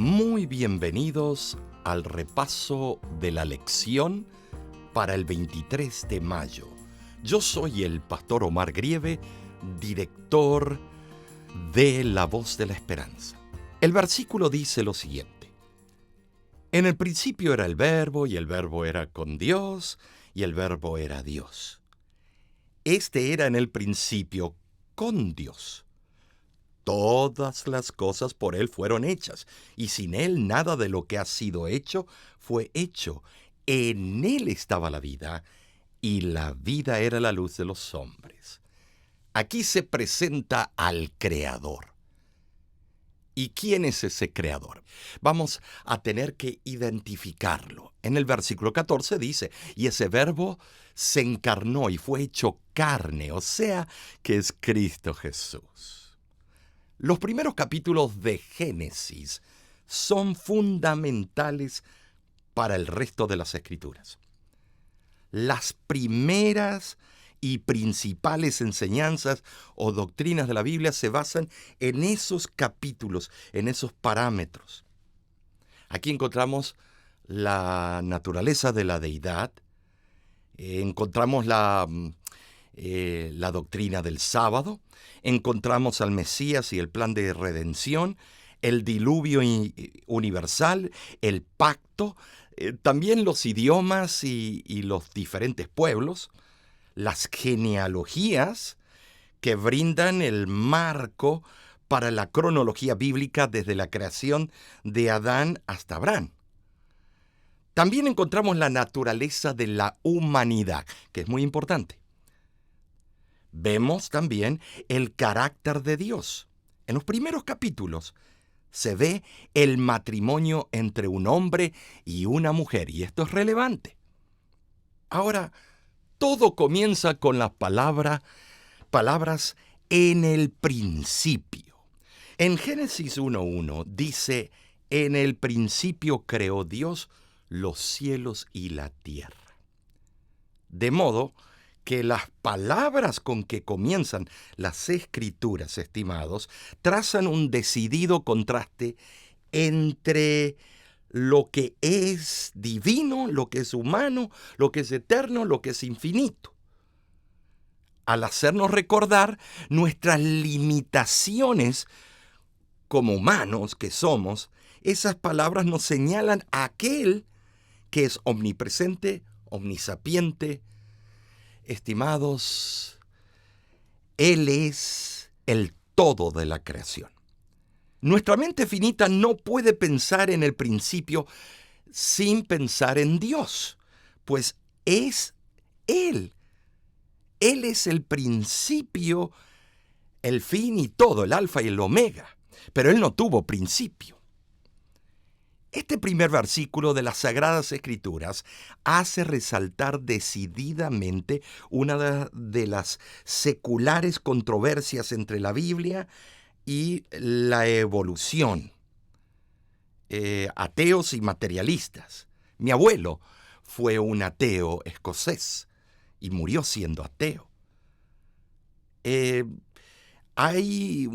Muy bienvenidos al repaso de la lección para el 23 de mayo. Yo soy el pastor Omar Grieve, director de La Voz de la Esperanza. El versículo dice lo siguiente: En el principio era el Verbo, y el Verbo era con Dios, y el Verbo era Dios. Este era en el principio con Dios. Todas las cosas por Él fueron hechas, y sin Él nada de lo que ha sido hecho fue hecho. En Él estaba la vida, y la vida era la luz de los hombres. Aquí se presenta al Creador. ¿Y quién es ese Creador? Vamos a tener que identificarlo. En el versículo 14 dice, y ese Verbo se encarnó y fue hecho carne, o sea, que es Cristo Jesús. Los primeros capítulos de Génesis son fundamentales para el resto de las Escrituras. Las primeras y principales enseñanzas o doctrinas de la Biblia se basan en esos capítulos, en esos parámetros. Aquí encontramos la naturaleza de la deidad, encontramos la doctrina del sábado, encontramos al Mesías y el plan de redención, el diluvio universal, el pacto, también los idiomas y los diferentes pueblos, las genealogías que brindan el marco para la cronología bíblica desde la creación de Adán hasta Abraham. También encontramos la naturaleza de la humanidad, que es muy importante. Vemos también el carácter de Dios. En los primeros capítulos se ve el matrimonio entre un hombre y una mujer, y esto es relevante. Ahora, todo comienza con las palabras en el principio. En Génesis 1:1 dice, en el principio creó Dios los cielos y la tierra. De modo que las palabras con que comienzan las Escrituras, estimados, trazan un decidido contraste entre lo que es divino, lo que es humano, lo que es eterno, lo que es infinito. Al hacernos recordar nuestras limitaciones como humanos que somos, esas palabras nos señalan a aquel que es omnipresente, omnisapiente. Estimados, Él es el todo de la creación. Nuestra mente finita no puede pensar en el principio sin pensar en Dios, pues es Él. Él es el principio, el fin y todo, el alfa y el omega. Pero Él no tuvo principio. Este primer versículo de las Sagradas Escrituras hace resaltar decididamente una de las seculares controversias entre la Biblia y la evolución. Ateos y materialistas. Mi abuelo fue un ateo escocés y murió siendo ateo. Hay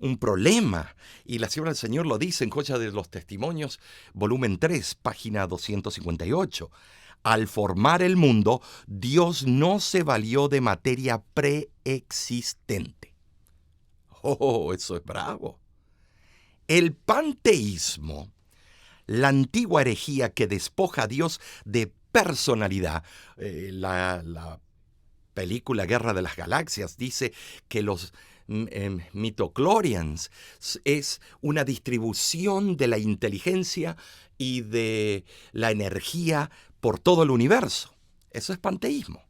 un problema, y la Sierva del Señor lo dice en Joya de los Testimonios, volumen 3, página 258. Al formar el mundo, Dios no se valió de materia preexistente. ¡Oh, eso es bravo! El panteísmo, la antigua herejía que despoja a Dios de personalidad, la película Guerra de las Galaxias dice que los midichlorians es una distribución de la inteligencia y de la energía por todo el universo. Eso es panteísmo.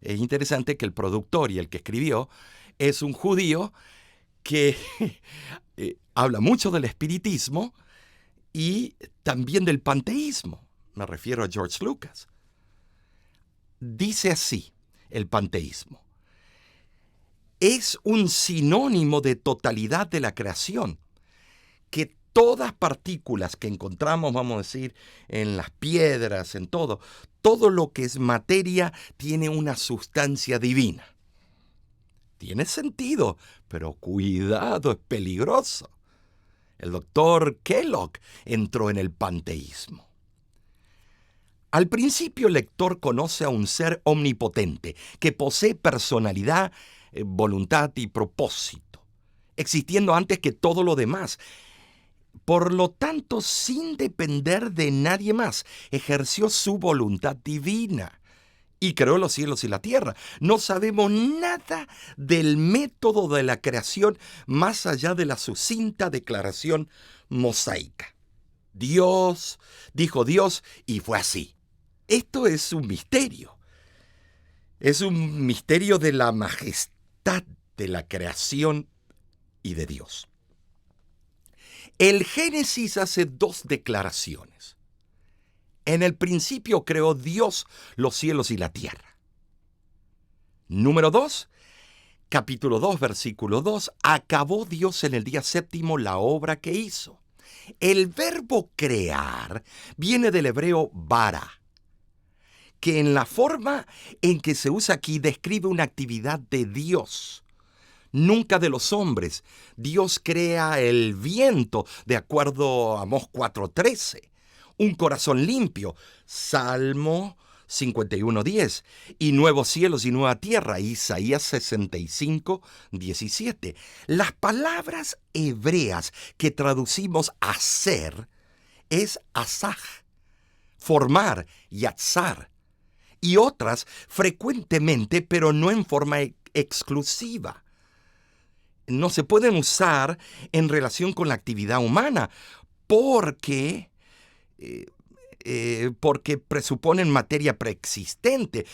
Es interesante que el productor y el que escribió es un judío que habla mucho del espiritismo y también del panteísmo. Me refiero a George Lucas. Dice así el panteísmo: es un sinónimo de totalidad de la creación, que todas partículas que encontramos, vamos a decir, en las piedras, en todo lo que es materia tiene una sustancia divina. Tiene sentido, pero cuidado, es peligroso. El doctor Kellogg entró en el panteísmo. Al principio el lector conoce a un ser omnipotente que posee personalidad, voluntad y propósito, existiendo antes que todo lo demás. Por lo tanto, sin depender de nadie más, ejerció su voluntad divina y creó los cielos y la tierra. No sabemos nada del método de la creación más allá de la sucinta declaración mosaica. Dios, dijo Dios, y fue así. Esto es un misterio. Es un misterio de la majestad de la creación y de Dios. El Génesis hace dos declaraciones. En el principio creó Dios los cielos y la tierra. Número 2, capítulo 2, versículo 2, acabó Dios en el día séptimo la obra que hizo. El verbo crear viene del hebreo bara, que en la forma en que se usa aquí describe una actividad de Dios, nunca de los hombres. Dios crea el viento, de acuerdo a Amós 4:13, un corazón limpio, Salmo 51:10, y nuevos cielos y nueva tierra, Isaías 65:17. Las palabras hebreas que traducimos hacer es asaj, formar, yatzar, y otras frecuentemente, pero no en forma exclusiva. No se pueden usar en relación con la actividad humana porque presuponen materia preexistente.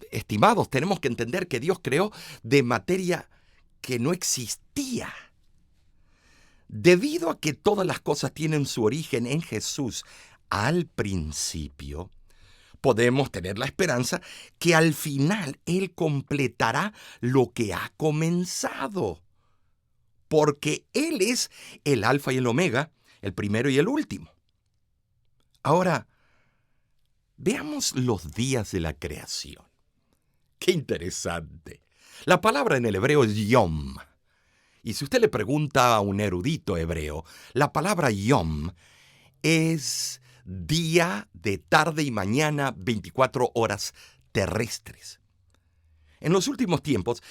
Estimados, tenemos que entender que Dios creó de materia que no existía. Debido a que todas las cosas tienen su origen en Jesús al principio, podemos tener la esperanza que al final Él completará lo que ha comenzado, porque Él es el Alfa y el Omega, el primero y el último. Ahora, veamos los días de la creación. ¡Qué interesante! La palabra en el hebreo es yom. Y si usted le pregunta a un erudito hebreo, la palabra yom es día, de tarde y mañana, 24 horas terrestres. En los últimos tiempos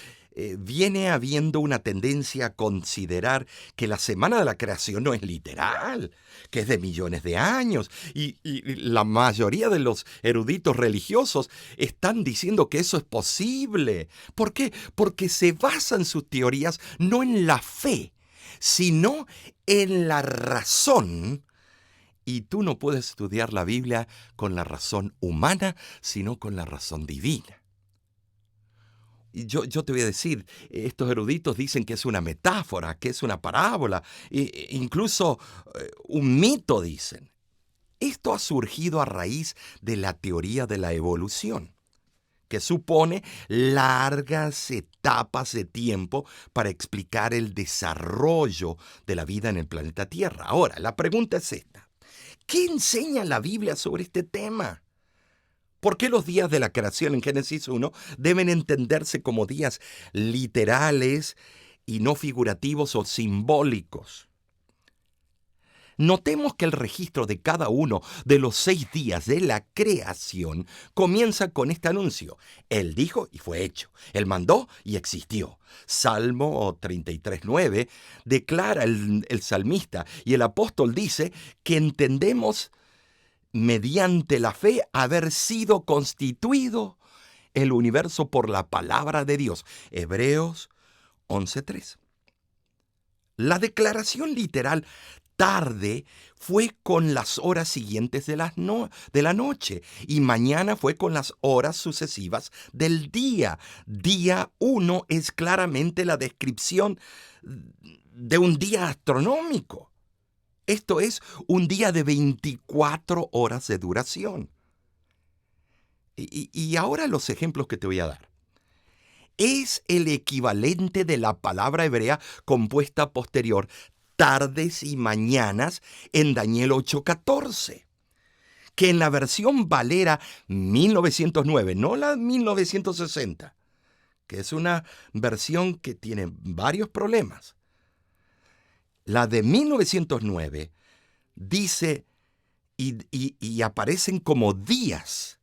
viene habiendo una tendencia a considerar que la semana de la creación no es literal, que es de millones de años, y la mayoría de los eruditos religiosos están diciendo que eso es posible. ¿Por qué? Porque se basan sus teorías no en la fe, sino en la razón. Y tú no puedes estudiar la Biblia con la razón humana, sino con la razón divina. Y yo te voy a decir, estos eruditos dicen que es una metáfora, que es una parábola, incluso un mito, dicen. Esto ha surgido a raíz de la teoría de la evolución, que supone largas etapas de tiempo para explicar el desarrollo de la vida en el planeta Tierra. Ahora, la pregunta es esta. ¿Qué enseña la Biblia sobre este tema? ¿Por qué los días de la creación en Génesis 1 deben entenderse como días literales y no figurativos o simbólicos? Notemos que el registro de cada uno de los 6 días de la creación comienza con este anuncio. Él dijo y fue hecho. Él mandó y existió. Salmo 33:9 declara el salmista y el apóstol dice que entendemos mediante la fe haber sido constituido el universo por la palabra de Dios. Hebreos 11:3. La declaración literal tarde fue con las horas siguientes de la noche y mañana fue con las horas sucesivas del día. Día 1 es claramente la descripción de un día astronómico. Esto es un día de 24 horas de duración. Y ahora los ejemplos que te voy a dar. Es el equivalente de la palabra hebrea compuesta posterior, tardes y mañanas, en Daniel 8:14, que en la versión Valera 1909, no la 1960, que es una versión que tiene varios problemas. La de 1909 dice y aparecen como días,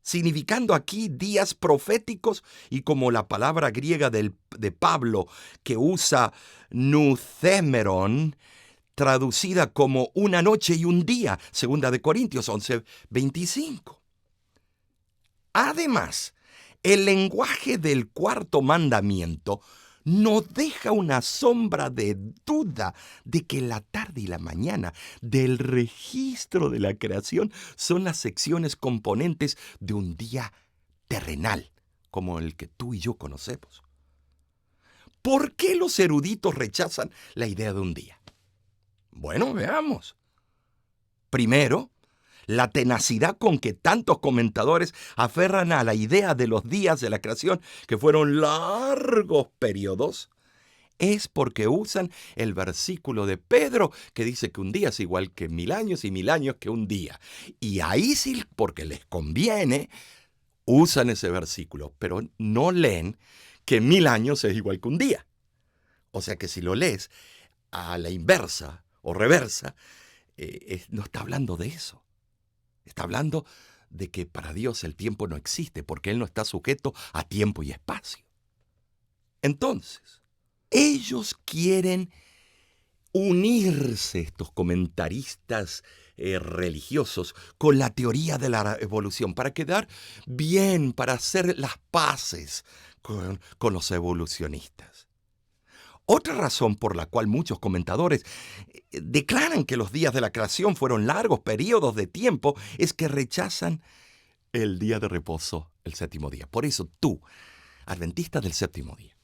significando aquí días proféticos, y como la palabra griega de Pablo que usa nuthemeron, traducida como una noche y un día, segunda de Corintios 11:25. Además, el lenguaje del cuarto mandamiento no deja una sombra de duda de que la tarde y la mañana del registro de la creación son las secciones componentes de un día terrenal, como el que tú y yo conocemos. ¿Por qué los eruditos rechazan la idea de un día? Bueno, veamos. Primero, la tenacidad con que tantos comentadores aferran a la idea de los días de la creación, que fueron largos periodos, es porque usan el versículo de Pedro que dice que un día es igual que 1000 años y 1000 años que un día. Y ahí sí, porque les conviene, usan ese versículo, pero no leen que 1000 años es igual que un día. O sea que si lo lees a la inversa o reversa, no está hablando de eso. Está hablando de que para Dios el tiempo no existe, porque Él no está sujeto a tiempo y espacio. Entonces, ellos quieren unirse, estos comentaristas religiosos, con la teoría de la evolución, para quedar bien, para hacer las paces con los evolucionistas. Otra razón por la cual muchos comentadores declaran que los días de la creación fueron largos periodos de tiempo es que rechazan el día de reposo, el séptimo día. Por eso tú, adventista del séptimo día,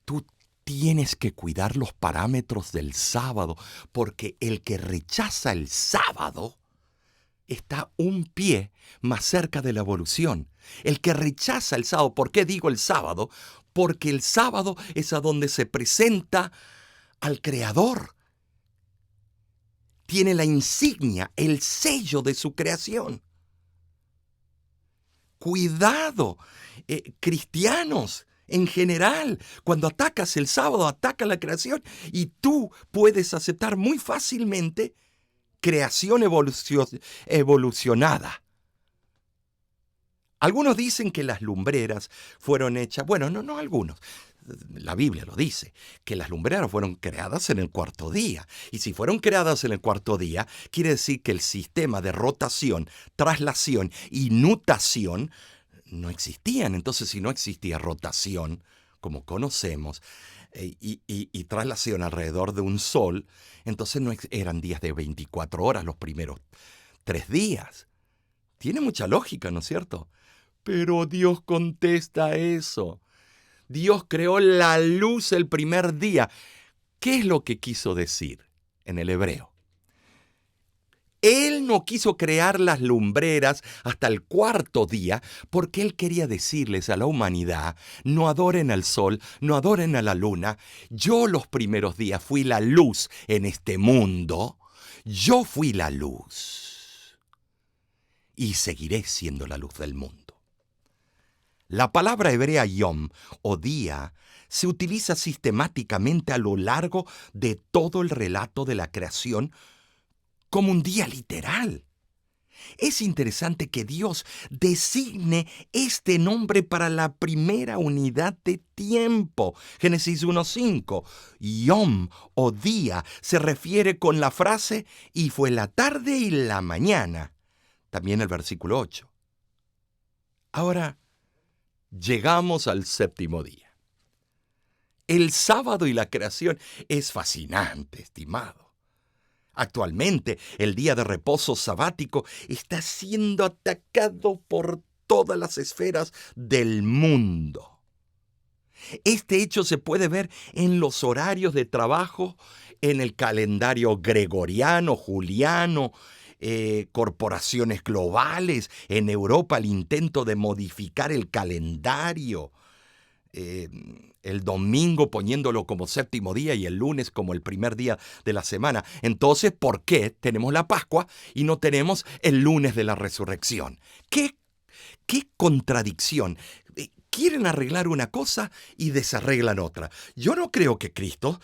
tú tienes que cuidar los parámetros del sábado, porque el que rechaza el sábado está un pie más cerca de la evolución. El que rechaza el sábado, ¿por qué digo el sábado? Porque el sábado es a donde se presenta al Creador. Tiene la insignia, el sello de su creación. Cuidado, cristianos en general, cuando atacas el sábado, atacas la creación, y tú puedes aceptar muy fácilmente creación evolucionada. Algunos dicen que las lumbreras fueron hechas, bueno, no algunos, la Biblia lo dice, que las lumbreras fueron creadas en el cuarto día. Y si fueron creadas en el cuarto día, quiere decir que el sistema de rotación, traslación y nutación no existían. Entonces, si no existía rotación, como conocemos, y traslación alrededor de un sol, entonces no eran días de 24 horas los primeros 3 días. Tiene mucha lógica, ¿no es cierto? Pero Dios contesta eso. Dios creó la luz el primer día. ¿Qué es lo que quiso decir en el hebreo? Él no quiso crear las lumbreras hasta el cuarto día porque Él quería decirles a la humanidad: no adoren al sol, no adoren a la luna. Yo los primeros días fui la luz en este mundo. Yo fui la luz. Y seguiré siendo la luz del mundo. La palabra hebrea yom, o día, se utiliza sistemáticamente a lo largo de todo el relato de la creación como un día literal. Es interesante que Dios designe este nombre para la primera unidad de tiempo. Génesis 1:5. Yom, o día, se refiere con la frase "y fue la tarde y la mañana". También el versículo 8. Ahora, llegamos al séptimo día. El sábado y la creación es fascinante, estimado. Actualmente, el día de reposo sabático está siendo atacado por todas las esferas del mundo. Este hecho se puede ver en los horarios de trabajo, en el calendario gregoriano, juliano, corporaciones globales, en Europa el intento de modificar el calendario, el domingo poniéndolo como séptimo día y el lunes como el primer día de la semana. Entonces, ¿por qué tenemos la Pascua y no tenemos el lunes de la resurrección? ¿Qué contradicción? quieren arreglar una cosa y desarreglan otra. Yo no creo que Cristo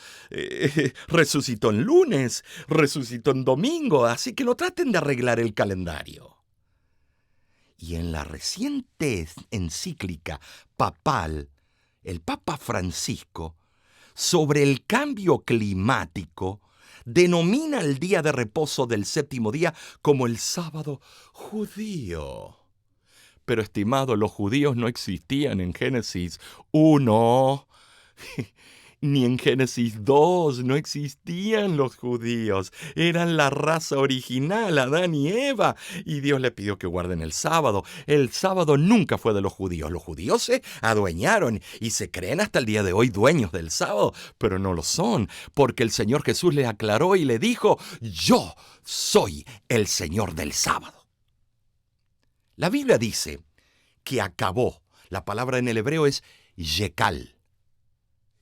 resucitó en lunes, resucitó en domingo, así que no traten de arreglar el calendario. Y en la reciente encíclica papal, el Papa Francisco, sobre el cambio climático, denomina el día de reposo del séptimo día como el sábado judío. Pero, estimado, los judíos no existían en Génesis 1, ni en Génesis 2, no existían los judíos. Eran la raza original, Adán y Eva, y Dios le pidió que guarden el sábado. El sábado nunca fue de los judíos. Los judíos se adueñaron y se creen hasta el día de hoy dueños del sábado, pero no lo son, porque el Señor Jesús les aclaró y le dijo: yo soy el Señor del sábado. La Biblia dice que acabó. La palabra en el hebreo es yekal.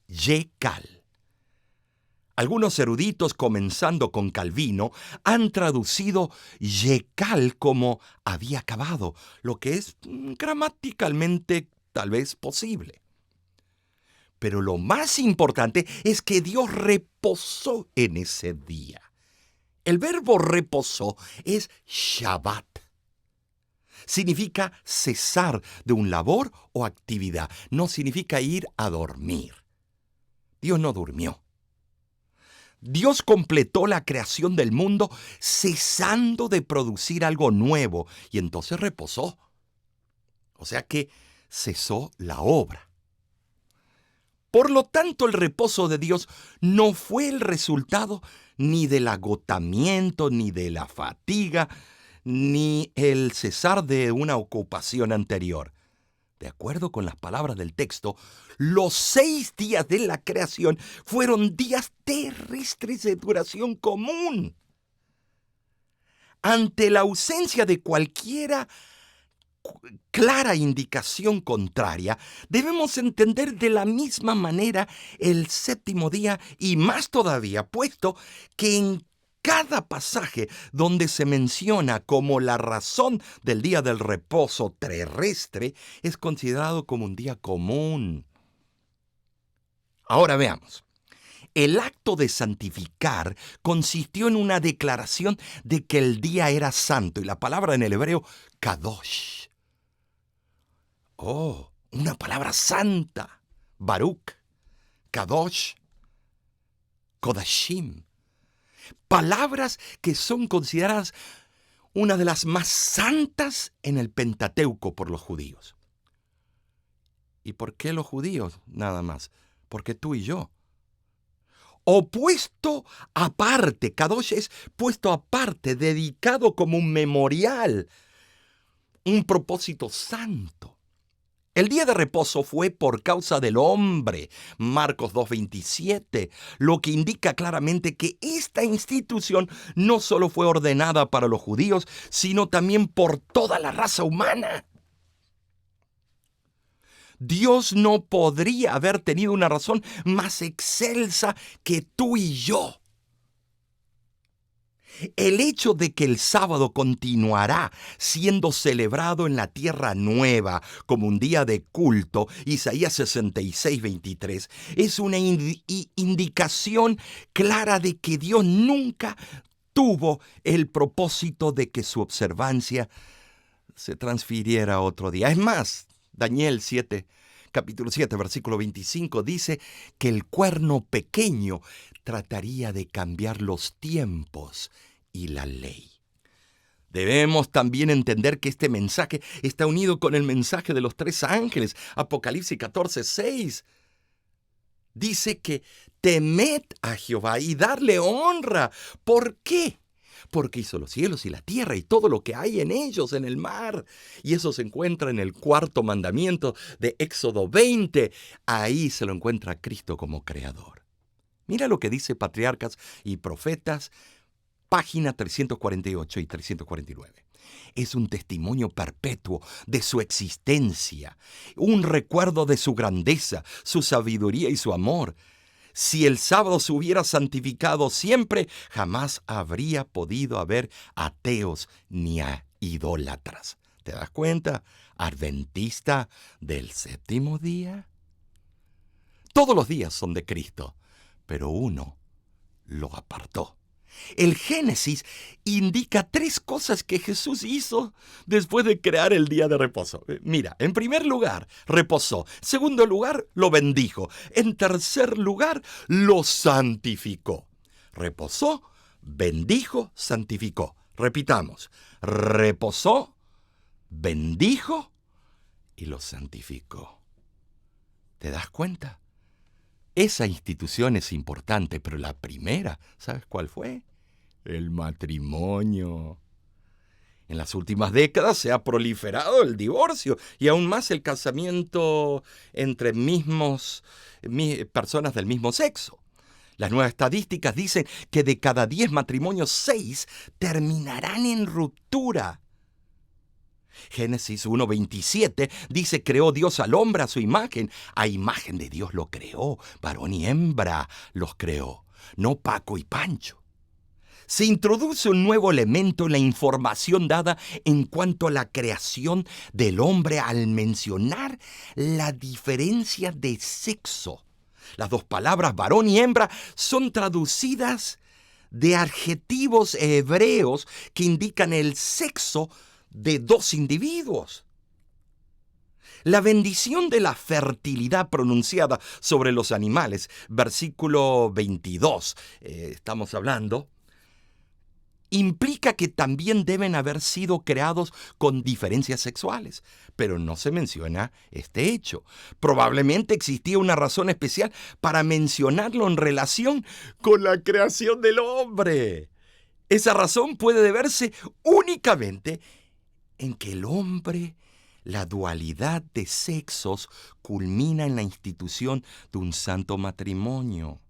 Yekal. Algunos eruditos, comenzando con Calvino, han traducido yekal como había acabado, lo que es gramaticalmente tal vez posible. Pero lo más importante es que Dios reposó en ese día. El verbo reposó es Shabbat. Significa cesar de un labor o actividad. No significa ir a dormir. Dios no durmió. Dios completó la creación del mundo cesando de producir algo nuevo y entonces reposó. O sea que cesó la obra. Por lo tanto, el reposo de Dios no fue el resultado ni del agotamiento, ni de la fatiga, ni el cesar de una ocupación anterior. De acuerdo con las palabras del texto, los 6 días de la creación fueron días terrestres de duración común. Ante la ausencia de cualquiera clara indicación contraria, debemos entender de la misma manera el séptimo día y más todavía, puesto que en cada pasaje donde se menciona como la razón del día del reposo terrestre es considerado como un día común. Ahora veamos. El acto de santificar consistió en una declaración de que el día era santo, y la palabra en el hebreo, kadosh. Oh, una palabra santa. Baruch, kadosh, kodashim. Palabras que son consideradas una de las más santas en el Pentateuco por los judíos. ¿Y por qué los judíos nada más? Porque tú y yo. O puesto aparte, Kadosh es puesto aparte, dedicado como un memorial, un propósito santo. El día de reposo fue por causa del hombre, Marcos 2:27, lo que indica claramente que esta institución no solo fue ordenada para los judíos, sino también por toda la raza humana. Dios no podría haber tenido una razón más excelsa que tú y yo. El hecho de que el sábado continuará siendo celebrado en la tierra nueva como un día de culto, Isaías 66:23, es una indicación clara de que Dios nunca tuvo el propósito de que su observancia se transfiriera a otro día. Es más, Daniel 7, capítulo 7, versículo 25, dice que el cuerno pequeño trataría de cambiar los tiempos y la ley. Debemos también entender que este mensaje está unido con el mensaje de los 3 ángeles. Apocalipsis 14:6 dice que temed a Jehová y darle honra. ¿Por qué? Porque hizo los cielos y la tierra y todo lo que hay en ellos, en el mar. Y eso se encuentra en el 4º mandamiento de Éxodo 20. Ahí se lo encuentra Cristo como creador. Mira lo que dice Patriarcas y Profetas, página 348 y 349. Es un testimonio perpetuo de su existencia, un recuerdo de su grandeza, su sabiduría y su amor. Si el sábado se hubiera santificado siempre, jamás habría podido haber ateos ni idólatras. ¿Te das cuenta? adventista del séptimo día. Todos los días son de Cristo, pero uno lo apartó. El Génesis indica 3 cosas que Jesús hizo después de crear el día de reposo. Mira, en primer lugar, reposó. En segundo lugar, lo bendijo. En tercer lugar, lo santificó. Reposó, bendijo, santificó. Repitamos, reposó, bendijo y lo santificó. ¿Te das cuenta? Esa institución es importante, pero la primera, ¿sabes cuál fue? El matrimonio. En las últimas décadas se ha proliferado el divorcio y aún más el casamiento entre personas del mismo sexo. Las nuevas estadísticas dicen que de cada 10 matrimonios, 6 terminarán en ruptura. Génesis 1:27 dice: creó Dios al hombre a su imagen. A imagen de Dios lo creó, varón y hembra los creó, no Paco y Pancho. Se introduce un nuevo elemento en la información dada en cuanto a la creación del hombre al mencionar la diferencia de sexo. Las 2 palabras varón y hembra son traducidas de adjetivos hebreos que indican el sexo de 2 individuos. La bendición de la fertilidad pronunciada sobre los animales, versículo 22, estamos hablando, implica que también deben haber sido creados con diferencias sexuales, pero no se menciona este hecho. Probablemente existía una razón especial para mencionarlo en relación con la creación del hombre. Esa razón puede deberse únicamente en que el hombre, la dualidad de sexos, culmina en la institución de un santo matrimonio.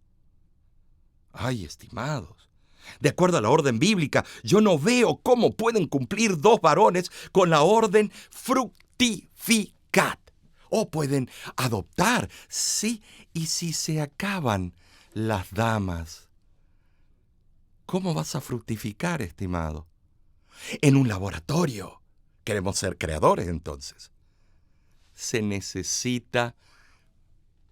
Ay, estimados, de acuerdo a la orden bíblica, yo no veo cómo pueden cumplir 2 varones con la orden fructificad. O pueden adoptar, sí, y si se acaban las damas, ¿cómo vas a fructificar, estimado? En un laboratorio. Queremos ser creadores, entonces. Se necesita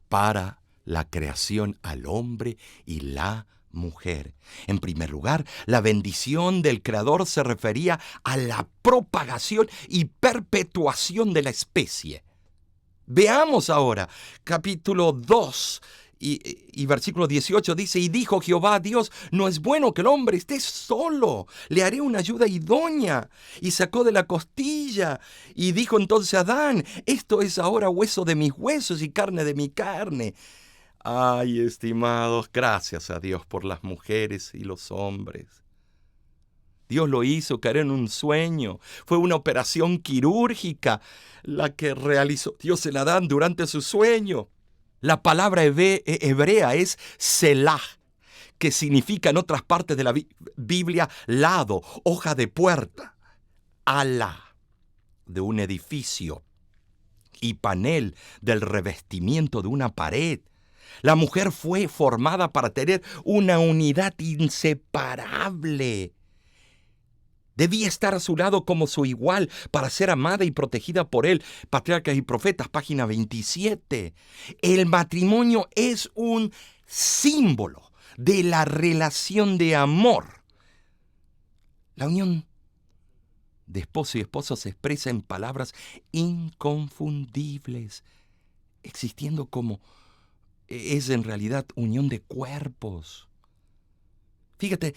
para la creación al hombre y la mujer. En primer lugar, la bendición del Creador se refería a la propagación y perpetuación de la especie. Veamos ahora, capítulo 2 y versículo 18 dice: y dijo Jehová Dios, no es bueno que el hombre esté solo, le haré una ayuda idónea. Y sacó de la costilla, y dijo entonces a Adán: esto es ahora hueso de mis huesos y carne de mi carne. Ay, estimados, gracias a Dios por las mujeres y los hombres. Dios lo hizo caer en un sueño. Fue una operación quirúrgica la que realizó Dios en Adán durante su sueño. La palabra hebrea es selah, que significa en otras partes de la Biblia lado, hoja de puerta, ala de un edificio y panel del revestimiento de una pared. La mujer fue formada para tener una unidad inseparable. Debía estar a su lado como su igual para ser amada y protegida por él. Patriarcas y Profetas, página 27. El matrimonio es un símbolo de la relación de amor. La unión de esposo y esposa se expresa en palabras inconfundibles, existiendo como es en realidad unión de cuerpos. Fíjate,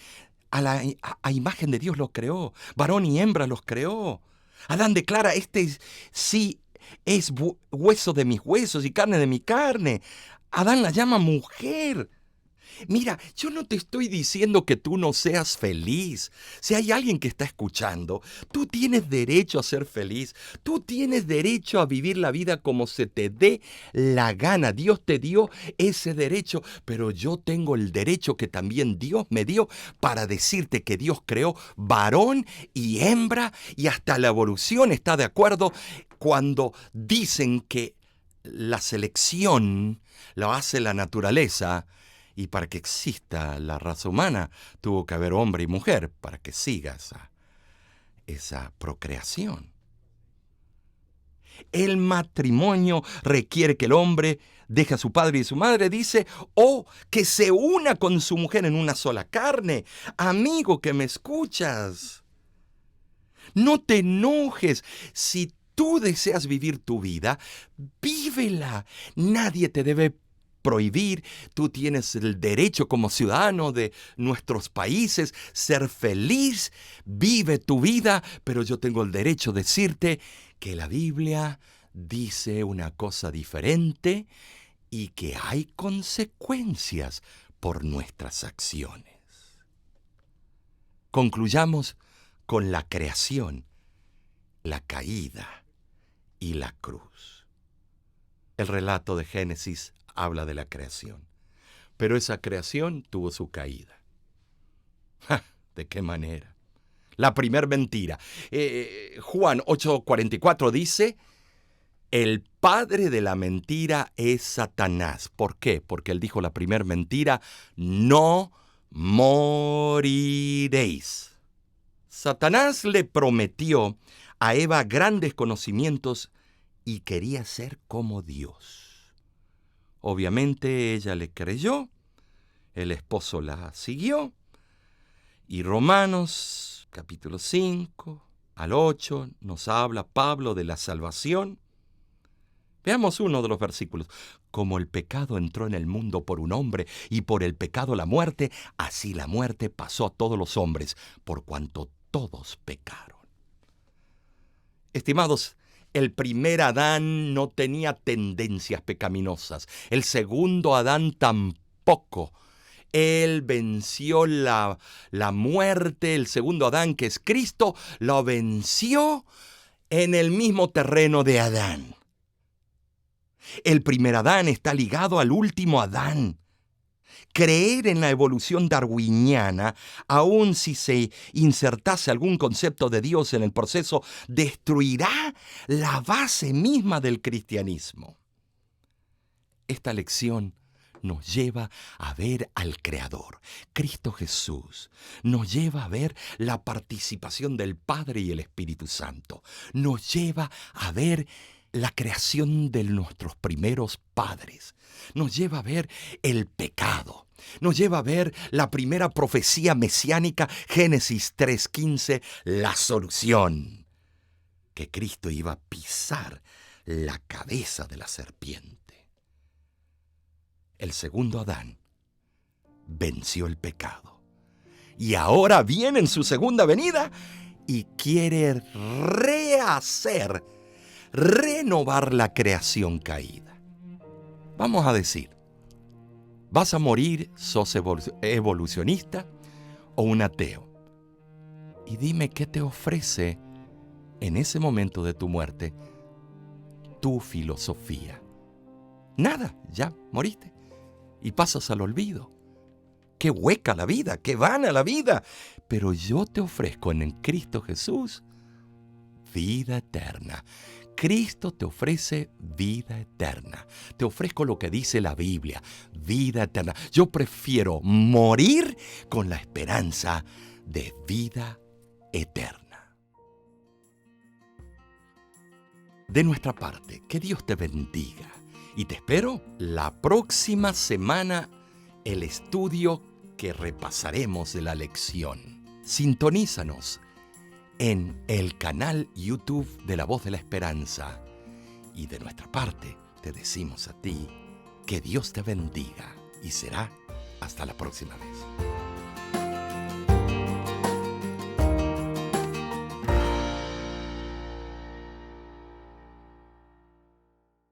a imagen de Dios los creó, varón y hembra los creó. Adán declara: este sí es hueso de mis huesos y carne de mi carne. Adán la llama mujer. Mira, yo no te estoy diciendo que tú no seas feliz. Si hay alguien que está escuchando, tú tienes derecho a ser feliz. Tú tienes derecho a vivir la vida como se te dé la gana. Dios te dio ese derecho, pero yo tengo el derecho que también Dios me dio para decirte que Dios creó varón y hembra, y hasta la evolución está de acuerdo cuando dicen que la selección lo hace la naturaleza. Y para que exista la raza humana, tuvo que haber hombre y mujer para que siga esa procreación. El matrimonio requiere que el hombre deje a su padre y a su madre, dice, o que se una con su mujer en una sola carne. Amigo que me escuchas, no te enojes. Si tú deseas vivir tu vida, vívela. Nadie te debe prohibir. Tú tienes el derecho como ciudadano de nuestros países ser feliz. Vive tu vida, pero yo tengo el derecho de decirte que la Biblia dice una cosa diferente y que hay consecuencias por nuestras acciones. Concluyamos con la creación, la caída y la cruz. El relato de Génesis habla de la creación, pero esa creación tuvo su caída. ¡Ja! ¿De qué manera? La primer mentira. Juan 8:44 dice, el padre de la mentira es Satanás. ¿Por qué? Porque él dijo la primer mentira, no moriréis. Satanás le prometió a Eva grandes conocimientos y quería ser como Dios. Obviamente ella le creyó, el esposo la siguió, y Romanos capítulo 5 al 8 nos habla Pablo de la salvación. Veamos uno de los versículos. Como el pecado entró en el mundo por un hombre y por el pecado la muerte, así la muerte pasó a todos los hombres, por cuanto todos pecaron. Estimados, el primer Adán no tenía tendencias pecaminosas. El segundo Adán tampoco. Él venció la muerte. El segundo Adán, que es Cristo, lo venció en el mismo terreno de Adán. El primer Adán está ligado al último Adán. Creer en la evolución darwiniana, aun si se insertase algún concepto de Dios en el proceso, destruirá la base misma del cristianismo. Esta lección nos lleva a ver al Creador, Cristo Jesús. Nos lleva a ver la participación del Padre y el Espíritu Santo. Nos lleva a ver la creación de nuestros primeros padres. Nos lleva a ver el pecado. Nos lleva a ver la primera profecía mesiánica, Génesis 3:15, la solución. Que Cristo iba a pisar la cabeza de la serpiente. El segundo Adán venció el pecado. Y ahora viene en su segunda venida y quiere renovar la creación caída. Vamos a decir, ¿vas a morir? ¿Sos evolucionista o un ateo? Y dime qué te ofrece en ese momento de tu muerte tu filosofía. Nada, ya moriste y pasas al olvido. Qué hueca la vida, qué vana la vida. Pero yo te ofrezco en Cristo Jesús vida eterna. Cristo te ofrece vida eterna. Te ofrezco lo que dice la Biblia, vida eterna. Yo prefiero morir con la esperanza de vida eterna. De nuestra parte, que Dios te bendiga. Y te espero la próxima semana, el estudio que repasaremos de la lección. Sintonízanos en el canal YouTube de La Voz de la Esperanza. Y de nuestra parte, te decimos a ti que Dios te bendiga y será hasta la próxima vez.